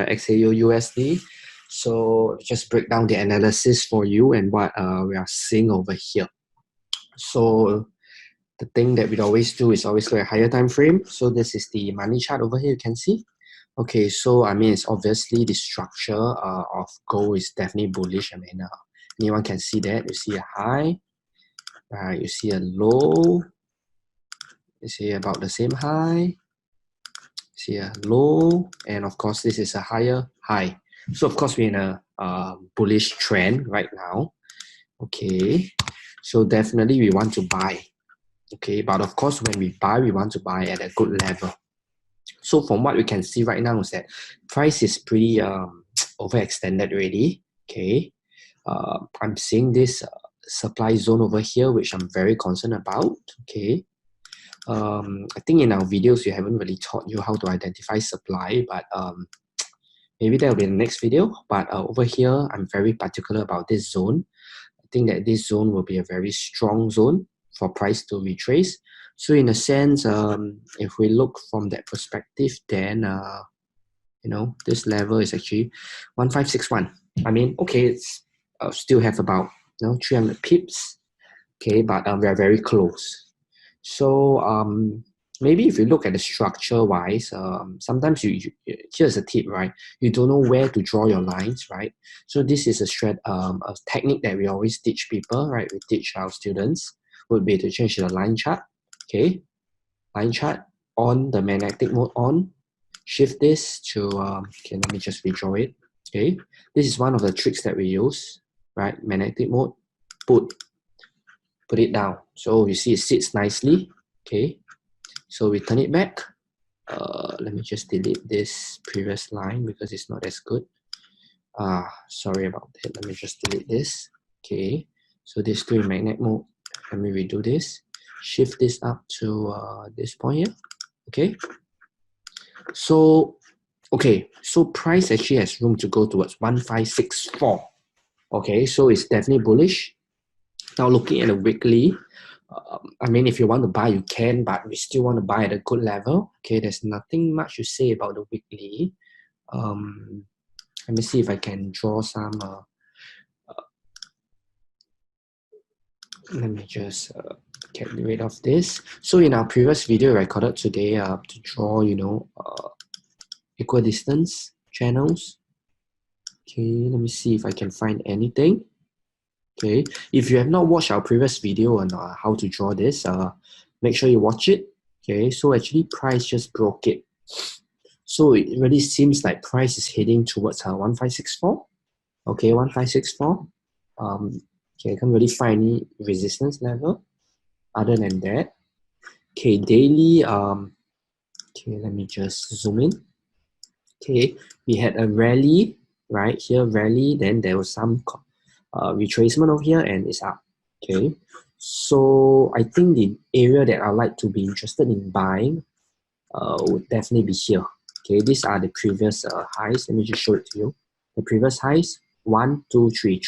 XAU USD. So just break down the analysis for you and what we are seeing over here. So the thing that we'd always do is always look at higher time frame. So this is the money chart over here, you can see. Okay, so I mean, it's obviously the structure of gold is definitely bullish. I mean, anyone can see that. You see a high, right? You see a low. You see about the same high. See a low, and of course this is a higher high. So of course we're in a bullish trend right now. Okay, so definitely we want to buy. Okay, but of course when we buy, we want to buy at a good level. So from what we can see right now is that price is pretty overextended already. Okay, I'm seeing this supply zone over here, which I'm very concerned about. Okay. I think in our videos we haven't really taught you how to identify supply, but maybe that will be the next video. But over here, I'm very particular about this zone. I think that this zone will be a very strong zone for price to retrace. So in a sense, if we look from that perspective, then you know, this level is actually 1561. I mean, okay, it's still have about 300 pips. Okay, but we are very close. So maybe if you look at the structure wise, sometimes here's a tip, right? You don't know where to draw your lines, right? So this is a technique that we always teach people, right? We teach our students would be to change the line chart. Okay, line chart on the magnetic mode on. Shift this to okay. Let me just redraw it. Okay, this is one of the tricks that we use, right? Magnetic mode, put it down. So you see it sits nicely. Okay, so we turn it back. Let me just delete this previous line because it's not as good. Sorry about that. Let me just delete this. Okay, so this still in magnet mode. Let me redo this. Shift this up to this point here. Okay, so so price actually has room to go towards 1564. Okay, so it's definitely bullish. Now looking at the weekly, I mean, if you want to buy, you can, but we still want to buy at a good level. Okay, there's nothing much to say about the weekly. Let me see if I can draw some. Let me just get rid of this. So in our previous video recorded today, to draw, equal distance channels. Okay, let me see if I can find anything. Okay, if you have not watched our previous video on how to draw this, make sure you watch it. Okay, so actually price just broke it. So it really seems like price is heading towards 1564. Okay, 1564. Okay, I can't really find any resistance level other than that. Okay, daily, okay, let me just zoom in. Okay, we had a rally, right here, rally, then there was some retracement over here and it's up. Okay, so I think the area that I'd like to be interested in buying would definitely be here. Okay, these are the previous highs. Let me just show it to you. The previous highs, 1, 2, 3,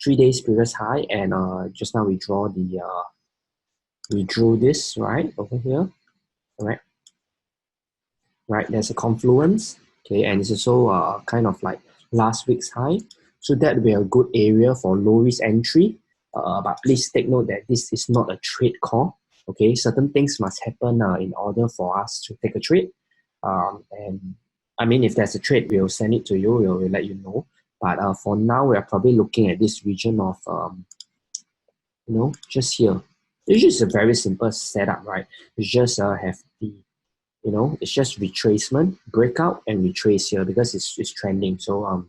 3 days previous high, and just now we drew this right over here. All right, right. There's a confluence. Okay, and it's also kind of like last week's high. So that will be a good area for low risk entry. But please take note that this is not a trade call. Okay, certain things must happen in order for us to take a trade. And I mean, if there's a trade, we'll send it to you. We'll let you know. But for now, we are probably looking at this region of, just here. It's just a very simple setup, right? You just have the, it's just retracement, breakout, and retrace here because it's trending. So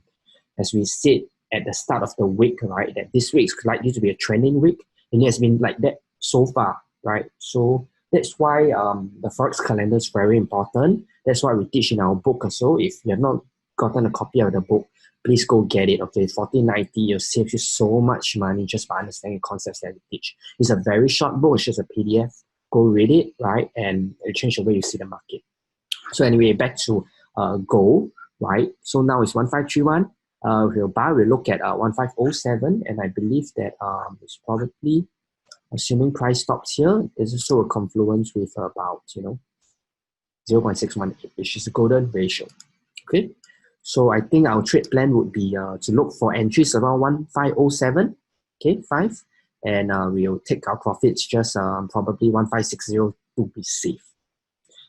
as we said at the start of the week, right, that this week is likely to be a trending week, and it has been like that so far, right? So that's why the forex calendar is very important. That's why we teach in our book also. If you have not gotten a copy of the book, please go get it. Okay, $14.90. It'll save you so much money just by understanding the concepts that we teach. It's a very short book. It's just a PDF. Go read it, right, and it'll change the way you see the market. So anyway, back to gold, right? So now it's 1531. We'll buy. We'll look at 1507, and I believe that it's probably, assuming price stops here, there's also a confluence with about 0.618, which is a golden ratio. Okay, So I think our trade plan would be to look for entries around 1507, okay, 5, and we'll take our profits just probably 1560 to be safe.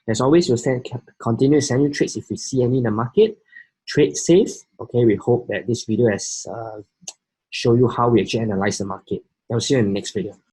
As always, we'll continue to send you trades if we see any in the market. Trade safe. Okay, we hope that this video has shown you how we actually analyze the market. I'll see you in the next video.